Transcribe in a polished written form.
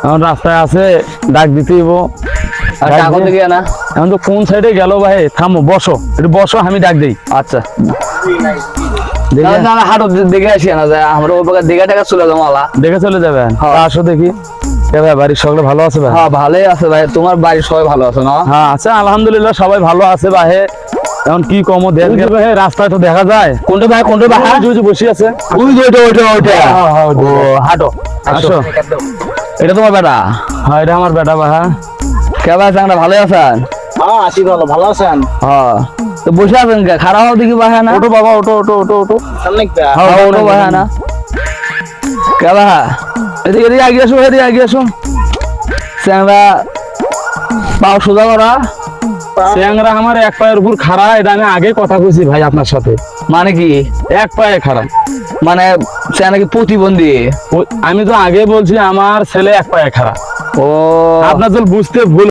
এখন রাস্তায় আছে, ডাক দিতেইব। এখন তো কোন সাইডে গেল ভাই? থামো, বসো একটু বসো, আমি ডাক দিই। আচ্ছা দেখে হাটত দেখে আসি না যায়, আমরা ওই প্রকার দেখে টাকা চলে যাবো মালা। দেখে চলে যাবেন। হ্যাঁ। তা আসো দেখি। কে ভাই, বাড়ির সকলে ভালো আছে ভাই? হ্যাঁ ভালোই আছে ভাই, তোমার বাড়ির সবাই ভালো আছে না? হ্যাঁ আছে, আলহামদুলিল্লাহ সবাই ভালো আছে ভাই। এখন কি কমো দেখ ভাই, রাস্তায় তো দেখা যায়। কোনটা ভাই, কোনটা ভাই? ওই যে বসে আছে। ওই যে ওইটা ও হাঁটো আসো। এটা তোমার বেটা? হ্যাঁ এটা আমার বেটা ভাই। কে ভাই চাংরা ভালো আছেন? হ্যাঁ আছি, ভালো আছেন? হ্যাঁ তো বসে আছেন কে? খারাপ হও দেখি বাহা না। ওঠো বাবা, ওঠো ওঠো ওঠো ওঠো। সামনে হ্যাঁ ওঠো বাহা না। কে বাহা এদিকে এদিকে আগে আসো, এদিকে আগে আসো। চাংরা পাও সোজা করা। চ্যাংরা আমার এক পায়ের উপর খাড়া, এটা আমি আগে কথা কইছি ভাই আপনার সাথে। মানে কি? এক পায়ে খাড়া মানে চাংরা কি প্রতিবন্ধী? আমি তো আগে বলছি আমার ছেলে এক পায়ে খাড়া। ও আপনার তো বুঝতে ভুল